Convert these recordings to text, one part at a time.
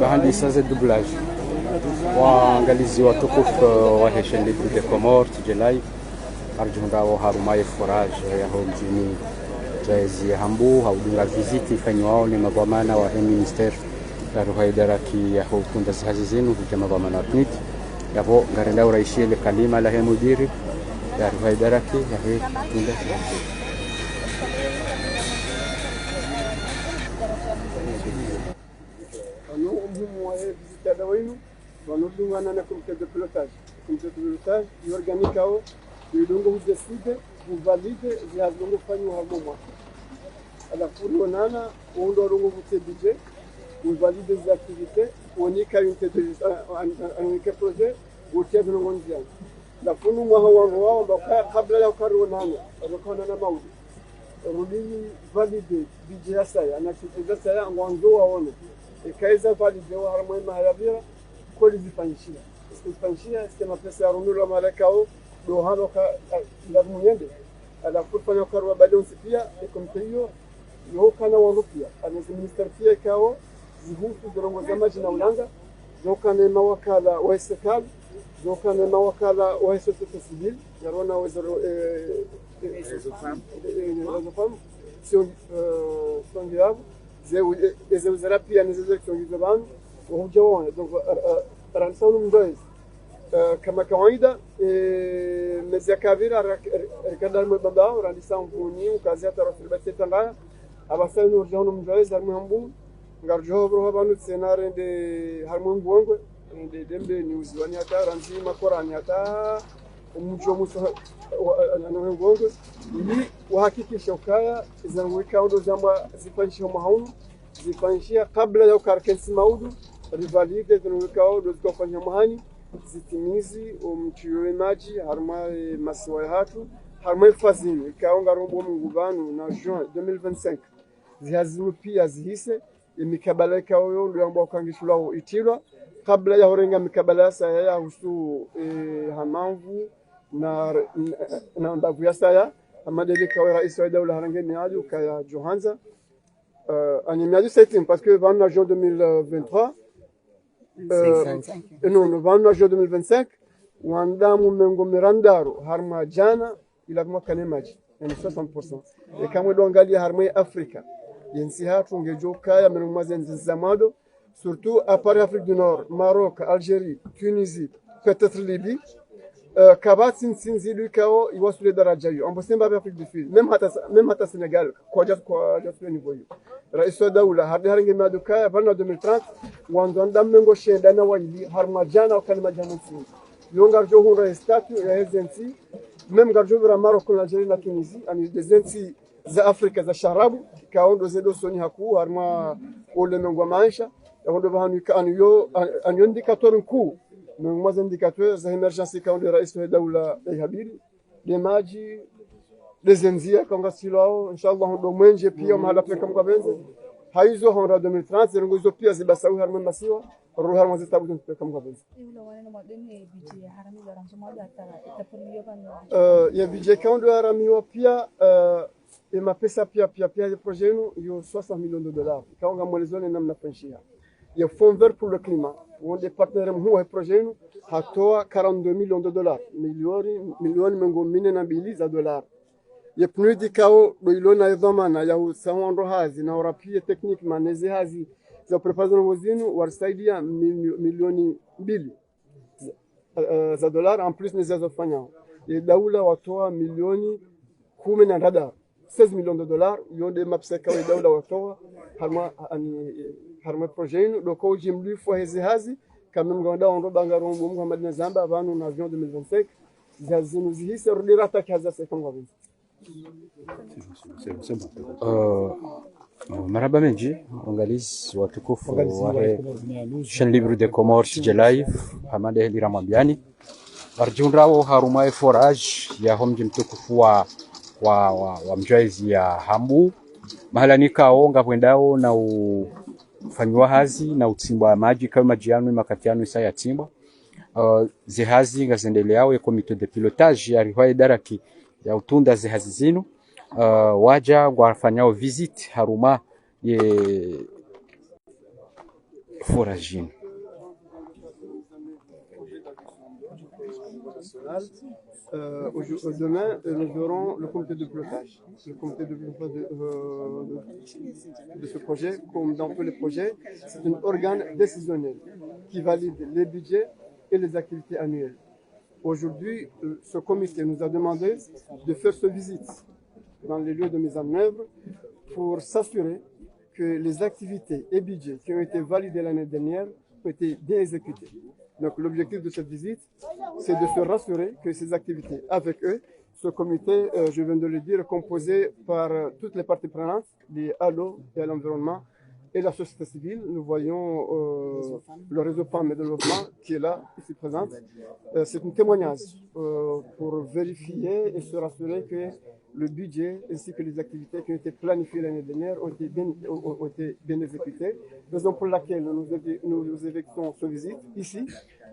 bahandi saze doublage waangalizi watukufu wa Chaîne Libre des Comores TJ Live arjunda wa harumaye forage ya mjini Jaezi Hambu haudunga visiti ifanywa ni mabamana wa minister la ruhaidara ki ya hutunda zihazi zinu kama bamana knit yabo garenda uraishie le kalima la mudiri ya ruhaidara ki ya tunda nous on visiter wenu wanodungana na comité de pilotage. Le comité de pilotage organique ao ndio décide vous valide vya longo fanywa hapo mwaka alafu onana ondo longo voter budget vous valide les activités on y a une un projet au tiers de longo ndia la funu mwa wangu wao baka kabla ya karonana na maudi rudini valide budget saya anachukua saya mwanzo waone ikaiza valide wa harmo mahalavira kodi zifanyishia zifanyishia sema pesa ya runulu malakao do hano ka lazima yende alafu fanya karwa balance pia komite hiyo yo kana wanopia ana minister pia kao zihusu zirongo za maji na ulanga zokana mawakala wa serikali zokana mawakala wa societe civile yarona wazaro sio sondiao zeu zera pia nizo kiongizo وهو donc رانسون مدوز كما كوايدا مزيكافير ركدار مبدا وراندي سامبوني وكازيتا رفل بتتنغا اباسن ورجون مدوز هرمو ngarjo bro banu scenario de harmon bongo de dembe news wani hata ranzi makorani hata umucho muso ana bongo ni uhakikisha ukaya zanwika ndo zama zifanyisha mahaunu zifanyishia kabla ya ukarkensi maudu rivalide tunukao ndo kufanya mahani zitimizi umchiwe maji harma masiwa hatu harma fazini ikaonga rombo mngubanu na juin 2025 zihazimu pia zihise imikabala kao ndo ambao kangishulao itilwa kabla ya horenga mikabala saya ya husu hamanvu na ndavu ya saya amadeli kwa rais wa dawla harangeni hadi kaya Johanza en immédiat c'est parce que 20 juin 2023 non 20 juin 2025 wandamu mengo mirandaro harma jana ila mwaka maji yani 60% e kama dongalia harma Afrika yensi hatu ngejoka ya menumwaze nzamado surtout à part Afrique du Nord Maroc Algérie Tunisie peut-être Libye kabatsin sinzilu kao iwasule daraja hiyo ambapo semba Afrique du Sud même hata Senegal kwa just niveau hiyo rais wa dawla hadi haringe maduka bana 2030 wanzo ndamengo shenda na wali harmajana wakali jana nsi yonga johu rais tatu ya agency même garjo vira Maroc na Algeria na Tunisie ani dezensi za Afrika za sharabu kaondo zedo soni haku harma ole mengo maisha yaondo bahanu ka aniyo indicateur mkuu mmoja indicateur za emergency kaondo rais wa dawla habiri de maji lezenzia kanga silao inshallah ndo mwenje pia mahala peka mkabenze haizo honra 2030 zirongozo pia zibasawi harma masiwa ruha harma zitabu peka mkabenze ya budget kaondo haramiwa pia ema pesa pia projet nous yo 60 millions de dollars kaonga mwelezone namna penshia ya fond vert pour le climat on des partenaires mhu projet nous hatoa 42 millions de dollars milioni mengo mine na bili za dollars ya pnudi kao doilona dhamana ya usawondo hazi na urapie technique maneze hazi za preparation wazinu warsaidia milioni 2 za dollars en plus nizazo fanya ya daula watoa milioni 10 na radar 16 millions de dollars yonde mapseka wa daula watoa harma projet do ko jimli fo hazi kama mgonda ondo bangaro Muhammad Nazamba banu na avion 2025 zazinu zihise rudira takaza sekonga vingi marhaba menji angalizi watukufu wa Chaîne Libre des Comores TJ Live hamada hili ramambiani arjundrawo harumaye forage ya homji mtukufu wa mjaizi ya Hambu mahala nikao ngapwendao na ufanywa hazi na utsimbwa maji kama majiano makatiano isa ya timba zihazi ngazendeleao ya comité de pilotage ya rihoya daraki ya utunda zihazi zinu waja wafanyao visit haruma ye foragine. Demain, nous aurons le comité de pilotage. Le comité de pilotage de ce projet, comme dans tous les projets, c'est un organe décisionnel qui valide les budgets et les activités annuelles. Aujourd'hui, ce comité nous a demandé de faire cette visite dans les lieux de mise en œuvre pour s'assurer que les activités et budgets qui ont été validés l'année dernière ont été bien exécutés. Donc l'objectif de cette visite, c'est de se rassurer que ces activités avec eux, ce comité, je viens de le dire, est composé par toutes les parties prenantes liées à l'eau et à l'environnement et la société civile. Nous voyons le réseau Femmes et Développement qui est là, ici présente. C'est un témoignage pour vérifier et se rassurer que le budget ainsi que les activités qui ont été planifiées l'année dernière ont été bien exécutées. Raison pour laquelle nous effectuons cette visite ici.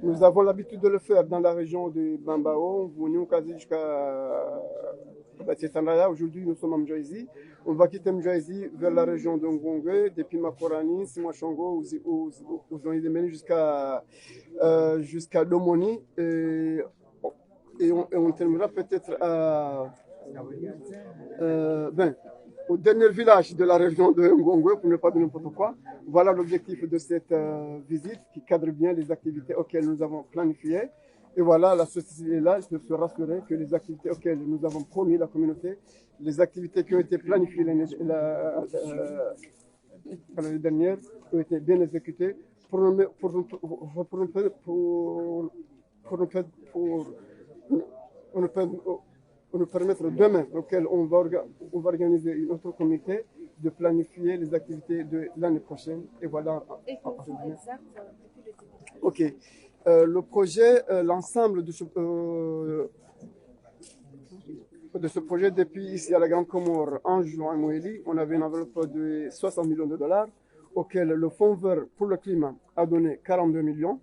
Nous avons l'habitude de le faire dans la région de Bambao, Vounou, quasi jusqu'à Batietanaya. Aujourd'hui, nous sommes à Mjaïzi. On va quitter Mjaïzi vers la région de Ngongwe, depuis Makorani, Simwachongo, ou jusqu'à Lomoni. Et on terminera peut-être à au dernier village de la région de Ngongwe, pour ne pas dire n'importe quoi. Voilà l'objectif de cette visite qui cadre bien les activités auxquelles nous avons planifié. Et voilà, la société est là, je peux se rassurer que les activités auxquelles nous avons promis la communauté, les activités qui ont été planifiées l'année dernière ont été bien exécutées pour nous permettre demain, auquel on va organiser un autre comité, de planifier les activités de l'année prochaine. Et voilà. Et quand exact depuis le début. Ok. Le projet, l'ensemble de ce projet depuis ici à la Grande Comore en juin à Moélie, on avait une enveloppe de 60 millions de dollars, auquel le Fonds vert pour le climat a donné 42 millions.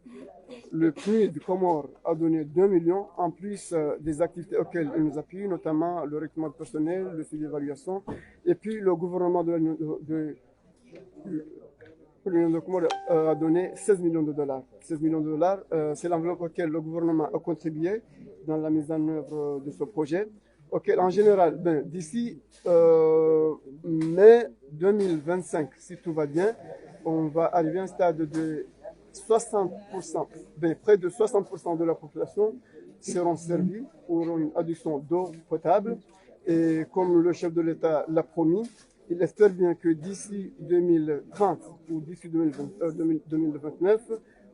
Le PNUD Comore a donné 2 millions, en plus des activités auxquelles il nous appuie, notamment le recrutement de personnel, le suivi d'évaluation, et puis le gouvernement de l'Union de Comore a donné 16 millions de dollars. 16 millions de dollars, c'est l'enveloppe auquel le gouvernement a contribué dans la mise en œuvre de ce projet, auquel en général, d'ici mai 2025, si tout va bien, on va arriver à un stade de 60%, près de 60% de la population seront servis pour une adduction d'eau potable. Et comme le chef de l'État l'a promis, il espère bien que d'ici 2030 ou d'ici 2029,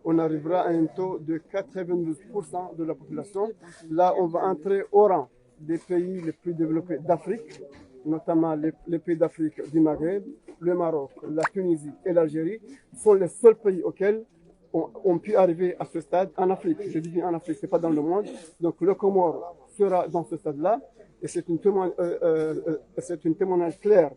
on arrivera à un taux de 92% de la population. Là, on va entrer au rang des pays les plus développés d'Afrique, notamment les pays d'Afrique du Maghreb, le Maroc, la Tunisie et l'Algérie sont les seuls pays auxquels on peut arriver à ce stade en Afrique. Je dis bien en Afrique, c'est pas dans le monde. Donc le Comore sera dans ce stade-là, et c'est une témoignage clair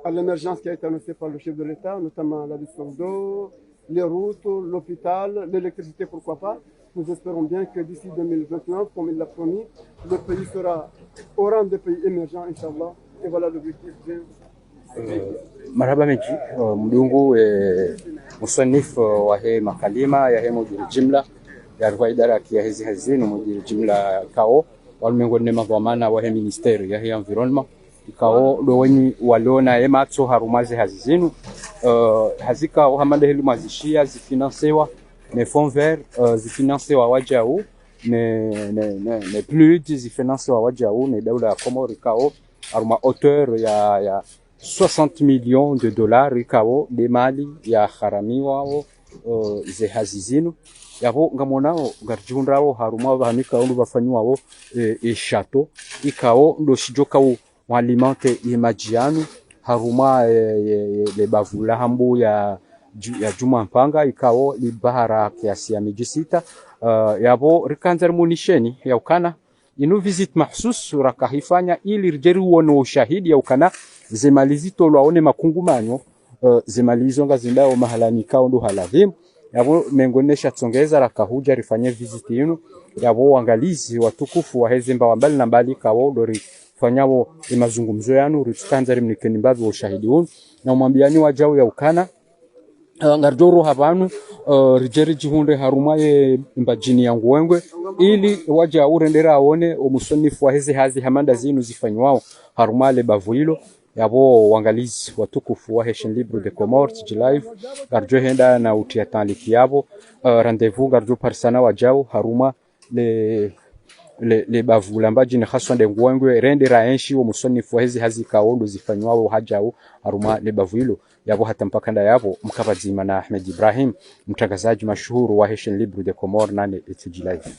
à l'émergence qui a été annoncée par le chef de l'État, notamment l'adduction d'eau, les routes, l'hôpital, l'électricité, pourquoi pas. Nous espérons bien que d'ici 2029, comme il l'a promis, le pays sera au rang des pays émergents, Inch'Allah. Et voilà l'objectif. Marhaba meji mdungu musannif wa he makalima ya he mudiri jimla ya rwa idara ya hizi hazini mudiri jimla kao walmengone mavamana wa he ministeri ya he environment kao do wenyi walona ye matso harumaze hazizinu hazika hamande helu mazishia zifinansewa ne fonds vert zifinansewa wajau ne PNUD zifinansewa wajau ne daula ya Komori kao aruma hauteur ya 60 millions de dollars ikao de mali ya harami wao ze hazizinu yabo ngamonao garjundrawo haruma bahanika ndo bafanywawo chateau ikao ndo shijoka walimente imajianu haruma le bavula hambu ya Juma Mpanga ikao libahara kiasi ya miji sita yabo rikanzer munisheni ya ukana inu visit mahsus rakahifanya ili rijeri uono ushahidi ya ukana zemalizi tolwaone makungumanyo zemalizo nga zindao mahalani kao ndo haladhim yabo mengonesha tsongeza rakahuja rifanye visit yinu yabo wangalizi watukufu wa hezemba wa mbali na mbali kao ndo rifanyawo mazungumzo yanu ritukanza rimnikeni mbavi wa ushahidi wonu na umwambiani wajao ya ukana ngarjoro habanu rijeri jihunde haruma ye mbajini ya Ngwengwe ili waja urendera aone omusonifu wa hizi hazi hamanda zinu zifanywao haruma le bavuilo yabo wangalizi watukufu wa Haitian Libre de Comores Jilive garjo henda na utia tanliki yabo rendezvous garjo parsana wajao haruma le bavula mbajini haswa de Ngwengwe rendera enshi omusonifu wa hizi hazi kaondo zifanywao hajao haruma le bavuilo yabo hata mpaka nda yabo mkabazima na Ahmed Ibrahim mtangazaji mashuhuru wa Haitian Libre de Comores nane Jilive.